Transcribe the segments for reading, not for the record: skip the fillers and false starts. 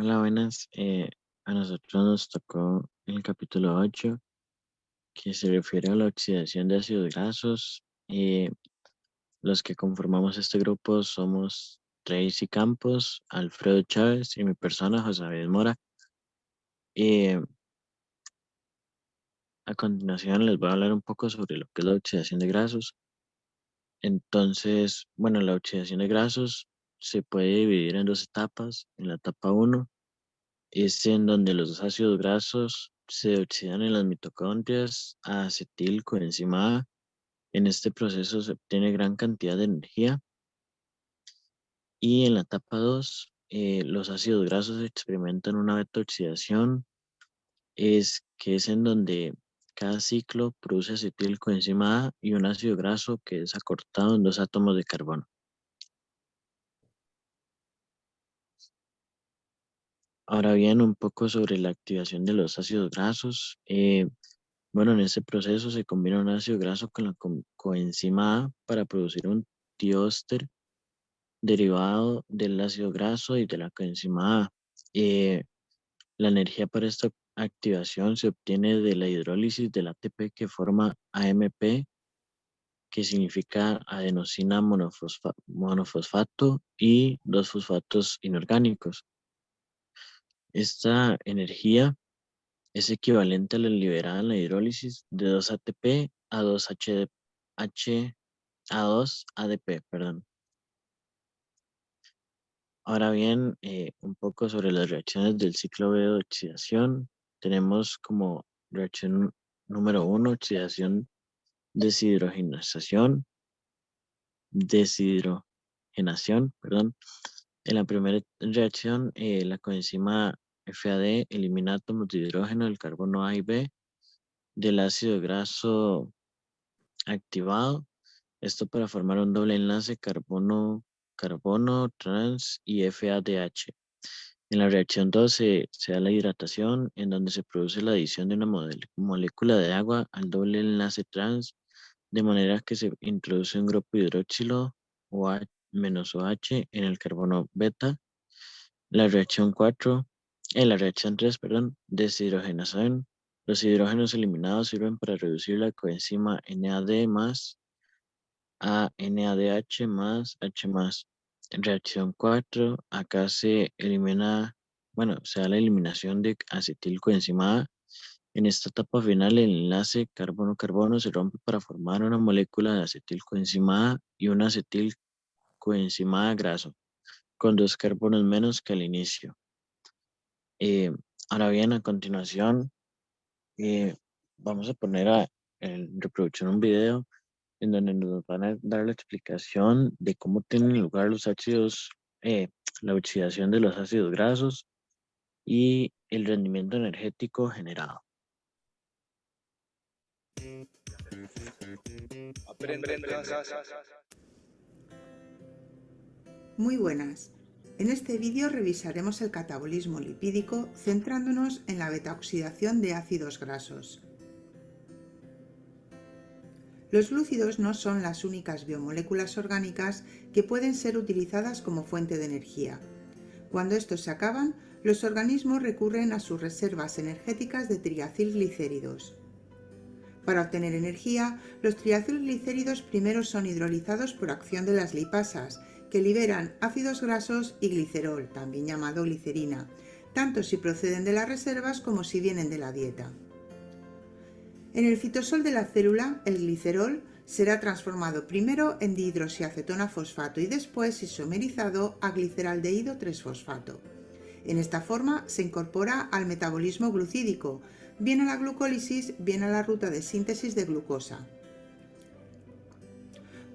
Hola, buenas. A nosotros nos tocó el capítulo 8, que se refiere a la oxidación de ácidos grasos. Los que conformamos este grupo somos Tracy Campos, Alfredo Chávez y mi persona, José David Mora. Eh, a continuación les voy a hablar un poco sobre lo que es la oxidación de grasos. Entonces, bueno, la oxidación de grasos se puede dividir en dos etapas. En la etapa uno es en donde los ácidos grasos se oxidan en las mitocondrias a acetilcoenzima A. En este proceso se obtiene gran cantidad de energía. Y en la etapa 2, los ácidos grasos experimentan una beta oxidación, que es en donde cada ciclo produce acetilcoenzima A y un ácido graso que es acortado en dos átomos de carbono. Ahora bien, un poco sobre la activación de los ácidos grasos. Bueno, en este proceso se combina un ácido graso con la coenzima A para producir un dióster derivado del ácido graso y de la coenzima A. Eh, la energía para esta activación se obtiene de la hidrólisis del ATP que forma AMP, que significa adenosina monofosfato y dos fosfatos inorgánicos. Esta energía es equivalente a la liberada en la hidrólisis de 2 ATP a 2 a 2 ADP, perdón. Ahora bien, un poco sobre las reacciones del ciclo B de oxidación. Tenemos como reacción número uno, oxidación deshidrogenación, perdón. En la primera reacción, la coenzima FAD elimina átomos de hidrógeno del carbono A y B del ácido graso activado. Esto para formar un doble enlace carbono trans y FADH. En la reacción 2 se da la hidratación, en donde se produce la adición de una molécula de agua al doble enlace trans, de manera que se introduce un grupo hidroxilo OH- en el carbono beta. En la reacción 3, perdón, deshidrogenación. Los hidrógenos eliminados sirven para reducir la coenzima NAD más a NADH más H más. En reacción 4, acá se elimina, bueno, se da la eliminación de acetilcoenzima A. En esta etapa final, el enlace carbono-carbono se rompe para formar una molécula de acetilcoenzima A y un acetilcoenzima A graso, con dos carbonos menos que al inicio. Eh, Ahora bien, a continuación, eh, vamos a poner en reproducción un video en donde nos van a dar la explicación de cómo tienen lugar los ácidos, la oxidación de los ácidos grasos y el rendimiento energético generado. Aprende en casa. Muy buenas. En este vídeo revisaremos el catabolismo lipídico centrándonos en la betaoxidación de ácidos grasos. Los glúcidos no son las únicas biomoléculas orgánicas que pueden ser utilizadas como fuente de energía. Cuando estos se acaban, los organismos recurren a sus reservas energéticas de triacilglicéridos. Para obtener energía, los triacilglicéridos primero son hidrolizados por acción de las lipasas, que liberan ácidos grasos y glicerol, también llamado glicerina, tanto si proceden de las reservas como si vienen de la dieta. En el citosol de la célula, el glicerol será transformado primero en dihidroxiacetona fosfato y después isomerizado a gliceraldehído 3-fosfato. En esta forma se incorpora al metabolismo glucídico, bien a la glucólisis, bien a la ruta de síntesis de glucosa.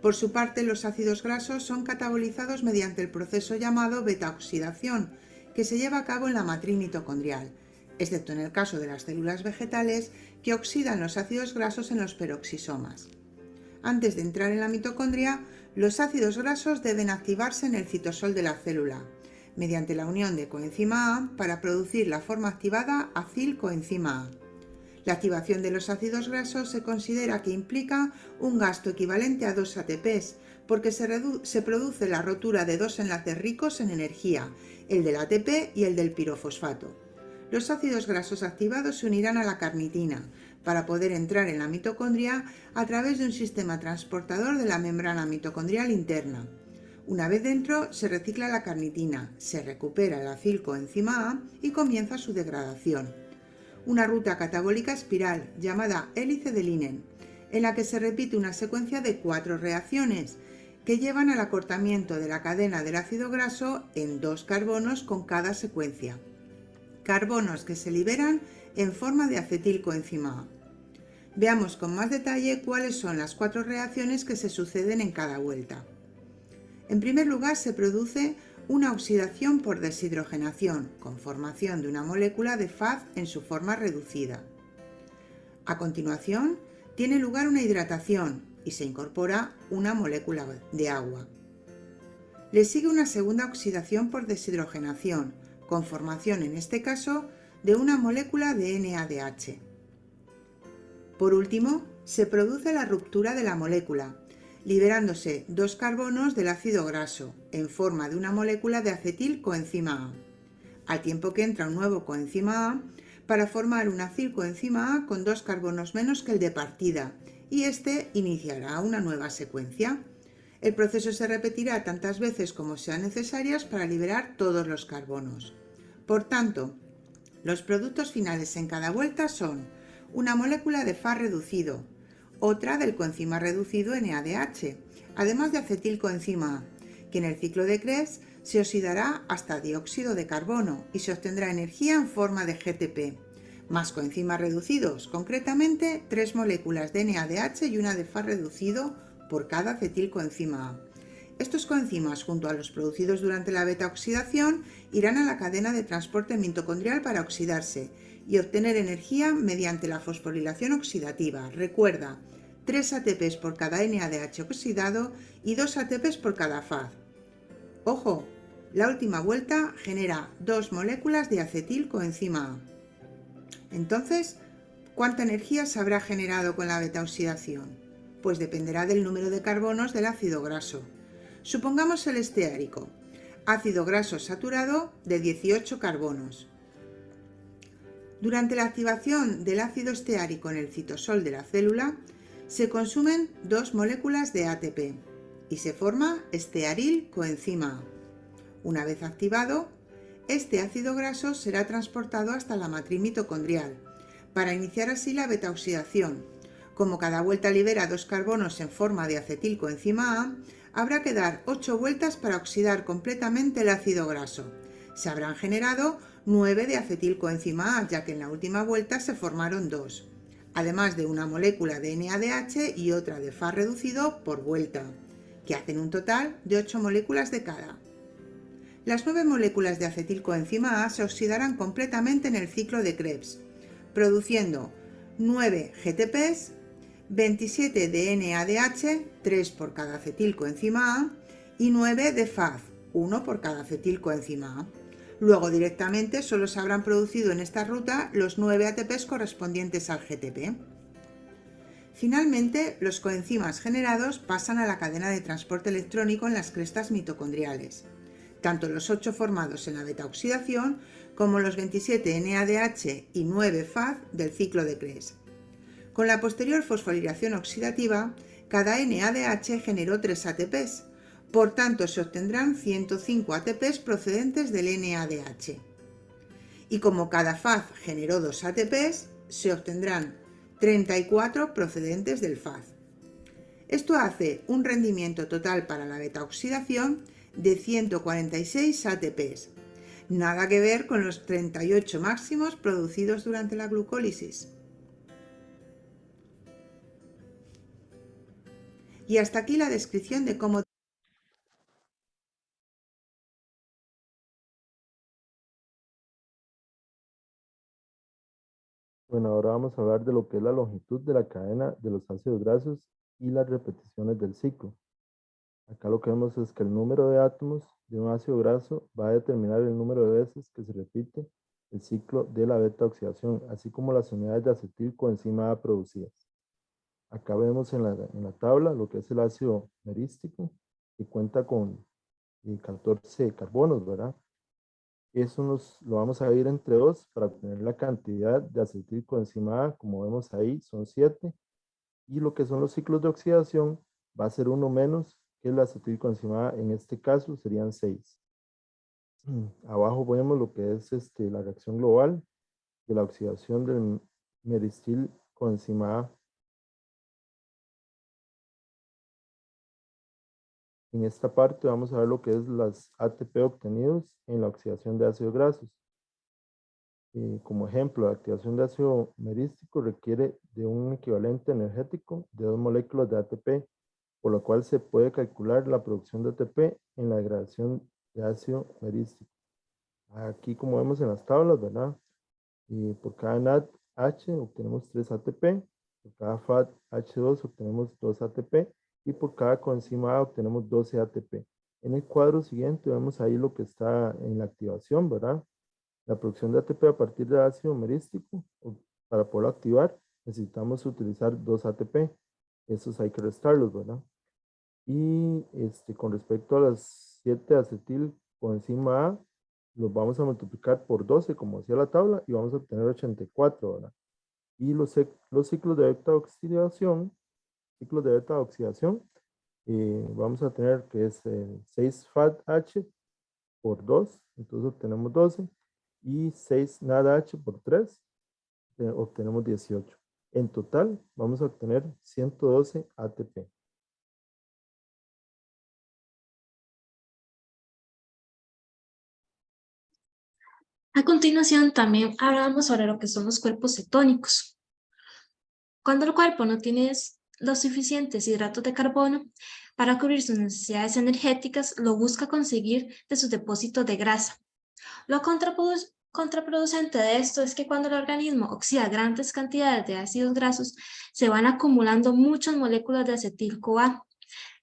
Por su parte, los ácidos grasos son catabolizados mediante el proceso llamado betaoxidación, que se lleva a cabo en la matriz mitocondrial, excepto en el caso de las células vegetales, que oxidan los ácidos grasos en los peroxisomas. Antes de entrar en la mitocondria, los ácidos grasos deben activarse en el citosol de la célula, mediante la unión de coenzima A para producir la forma activada acilcoenzima A. La activación de los ácidos grasos se considera que implica un gasto equivalente a 2 ATPs, porque se produce la rotura de dos enlaces ricos en energía, el del ATP y el del pirofosfato. Los ácidos grasos activados se unirán a la carnitina para poder entrar en la mitocondria a través de un sistema transportador de la membrana mitocondrial interna. Una vez dentro, se recicla la carnitina, se recupera el acilcoenzima A y comienza su degradación. Una ruta catabólica espiral llamada hélice de Linen, en la que se repite una secuencia de 4 reacciones que llevan al acortamiento de la cadena del ácido graso en 2 carbonos con cada secuencia. Carbonos que se liberan en forma de acetilcoenzima A. Veamos con más detalle cuáles son las 4 reacciones que se suceden en cada vuelta. En primer lugar, se produce una oxidación por deshidrogenación, con formación de una molécula de Faz en su forma reducida. A continuación, tiene lugar una hidratación y se incorpora una molécula de agua. Le sigue una segunda oxidación por deshidrogenación, con formación en este caso de una molécula de NADH. Por último, se produce la ruptura de la molécula, liberándose 2 carbonos del ácido graso en forma de una molécula de acetilcoenzima A, al tiempo que entra un nuevo coenzima A para formar un acilcoenzima A con 2 carbonos menos que el de partida, y este iniciará una nueva secuencia. El proceso se repetirá tantas veces como sean necesarias para liberar todos los carbonos. Por tanto, los productos finales en cada vuelta son una molécula de Faz reducido, otra del coenzima reducido NADH, además de acetilcoenzima A, que en el ciclo de Krebs se oxidará hasta dióxido de carbono y se obtendrá energía en forma de GTP, más coenzimas reducidos, concretamente 3 moléculas de NADH y una de Faz reducido por cada acetilcoenzima A. Estos coenzimas, junto a los producidos durante la beta-oxidación, irán a la cadena de transporte mitocondrial para oxidarse y obtener energía mediante la fosforilación oxidativa. Recuerda, 3 ATPs por cada NADH oxidado y 2 ATPs por cada Faz. ¡Ojo! La última vuelta genera 2 moléculas de acetilcoenzima A. Entonces, ¿cuánta energía se habrá generado con la beta-oxidación? Pues dependerá del número de carbonos del ácido graso. Supongamos el esteárico, ácido graso saturado de 18 carbonos. Durante la activación del ácido esteárico en el citosol de la célula, se consumen 2 moléculas de ATP y se forma estearilcoenzima A. Una vez activado, este ácido graso será transportado hasta la matriz mitocondrial para iniciar así la beta-oxidación. Como cada vuelta libera 2 carbonos en forma de acetilcoenzima A, habrá que dar 8 vueltas para oxidar completamente el ácido graso. Se habrán generado 9 de acetilcoenzima A, ya que en la última vuelta se formaron 2, además de una molécula de NADH y otra de Faz reducido por vuelta, que hacen un total de 8 moléculas de cada. Las 9 moléculas de acetilcoenzima A se oxidarán completamente en el ciclo de Krebs, produciendo 9 GTPs, 27 de NADH, 3 por cada acetilcoenzima A, y 9 de Faz, 1 por cada acetilcoenzima A. Luego directamente solo se habrán producido en esta ruta los 9 ATPs correspondientes al GTP. Finalmente, los coenzimas generados pasan a la cadena de transporte electrónico en las crestas mitocondriales. Tanto los 8 formados en la beta-oxidación como los 27 NADH y 9 Faz del ciclo de Krebs. Con la posterior fosforilación oxidativa, cada NADH generó 3 ATPs, por tanto se obtendrán 105 ATPs procedentes del NADH. Y como cada Faz generó 2 ATPs, se obtendrán 34 procedentes del Faz. Esto hace un rendimiento total para la beta-oxidación de 146 ATPs, nada que ver con los 38 máximos producidos durante la glucólisis. Y hasta aquí la descripción de cómo Bueno, ahora vamos a hablar de lo que es la longitud de la cadena de los ácidos grasos y las repeticiones del ciclo. Acá lo que vemos es que el número de átomos de un ácido graso va a determinar el número de veces que se repite el ciclo de la beta-oxidación, así como las unidades de acetilcoenzima A producidas. Acá vemos en la tabla lo que es el ácido merístico, que cuenta con 14 carbonos, ¿verdad? Eso lo vamos a dividir entre 2 para obtener la cantidad de acetilcoenzima A, como vemos ahí, son 7. Y lo que son los ciclos de oxidación va a ser uno menos que la acetilcoenzima A, en este caso serían 6. Abajo vemos lo que es la reacción global de la oxidación del meristilcoenzima A. En esta parte vamos a ver lo que es las ATP obtenidos en la oxidación de ácidos grasos. Como ejemplo, la activación de ácido merístico requiere de un equivalente energético de 2 moléculas de ATP, por lo cual se puede calcular la producción de ATP en la degradación de ácido merístico. Aquí, como vemos en las tablas, ¿verdad? Por cada NADH obtenemos 3 ATP, por cada FADH2 obtenemos 2 ATP y por cada coenzima A obtenemos 12 ATP. En el cuadro siguiente vemos ahí lo que está en la activación, ¿verdad? La producción de ATP a partir de ácido merístico, para poderlo activar, necesitamos utilizar 2 ATP. Esos hay que restarlos, ¿verdad? Y con respecto a las 7 acetil coenzima A, los vamos a multiplicar por 12, como decía la tabla, y vamos a obtener 84, ¿verdad? Y los ciclos de beta oxidación, vamos a tener que es 6 FADH por 2, entonces obtenemos 12, y 6 NADH por 3, obtenemos 18. En total, vamos a obtener 112 ATP. A continuación, también hablamos sobre lo que son los cuerpos cetónicos. Cuando el cuerpo no tiene los suficientes hidratos de carbono para cubrir sus necesidades energéticas, lo busca conseguir de sus depósitos de grasa. Lo contraproducente de esto es que cuando el organismo oxida grandes cantidades de ácidos grasos, se van acumulando muchas moléculas de acetil-CoA.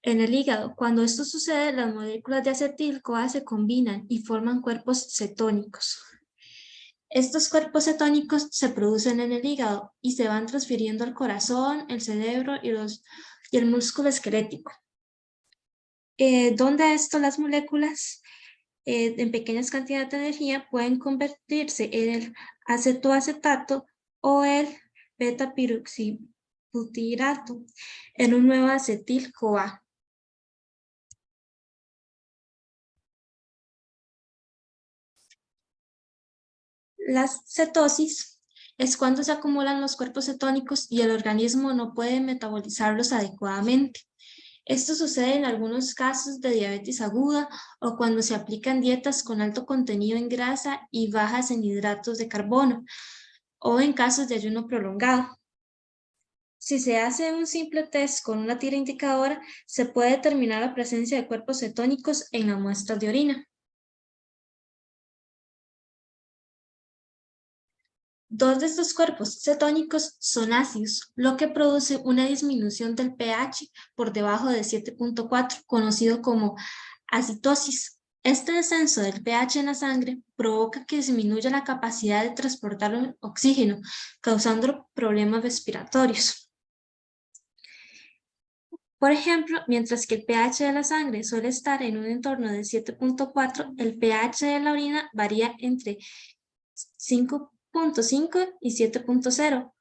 En el hígado, cuando esto sucede, las moléculas de acetil-CoA se combinan y forman cuerpos cetónicos. Estos cuerpos cetónicos se producen en el hígado y se van transfiriendo al corazón, el cerebro y el músculo esquelético. Donde las moléculas en pequeñas cantidades de energía pueden convertirse en el acetoacetato o el beta-piroxibutirato en un nuevo acetil-CoA. La cetosis es cuando se acumulan los cuerpos cetónicos y el organismo no puede metabolizarlos adecuadamente. Esto sucede en algunos casos de diabetes aguda o cuando se aplican dietas con alto contenido en grasa y bajas en hidratos de carbono, o en casos de ayuno prolongado. Si se hace un simple test con una tira indicadora, se puede determinar la presencia de cuerpos cetónicos en la muestra de orina. Dos de estos cuerpos cetónicos son ácidos, lo que produce una disminución del pH por debajo de 7.4, conocido como acitosis. Este descenso del pH en la sangre provoca que disminuya la capacidad de transportar el oxígeno, causando problemas respiratorios. Por ejemplo, mientras que el pH de la sangre suele estar en un entorno de 7.4, el pH de la orina varía entre 5.5 y 7.0,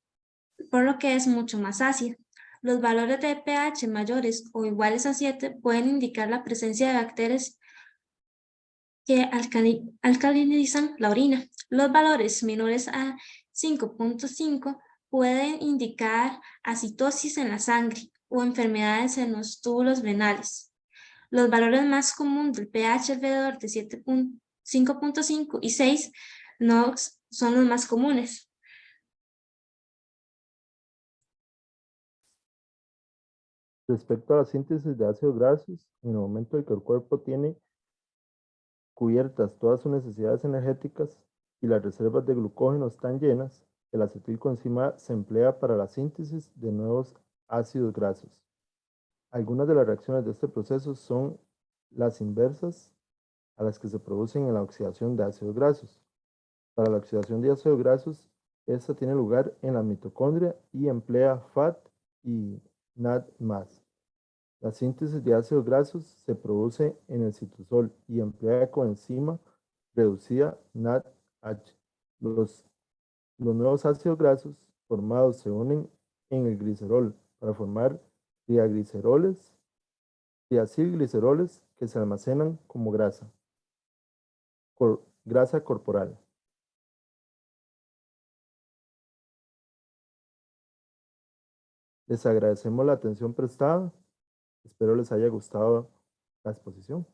por lo que es mucho más ácida. Los valores de pH mayores o iguales a 7 pueden indicar la presencia de bacterias que alcalinizan la orina. Los valores menores a 5.5 pueden indicar acitosis en la sangre o enfermedades en los túbulos renales. Los valores más comunes del pH alrededor de 5.5 y 6 no son los más comunes. Respecto a la síntesis de ácidos grasos, en el momento en que el cuerpo tiene cubiertas todas sus necesidades energéticas y las reservas de glucógeno están llenas, el acetilcoenzima A se emplea para la síntesis de nuevos ácidos grasos. Algunas de las reacciones de este proceso son las inversas a las que se producen en la oxidación de ácidos grasos. Para la oxidación de ácidos grasos, esta tiene lugar en la mitocondria y emplea FAT y NAD+. La síntesis de ácidos grasos se produce en el citosol y emplea coenzima reducida NADH. Los nuevos ácidos grasos formados se unen en el glicerol para formar diacilgliceroles que se almacenan como grasa corporal. Les agradecemos la atención prestada. Espero les haya gustado la exposición.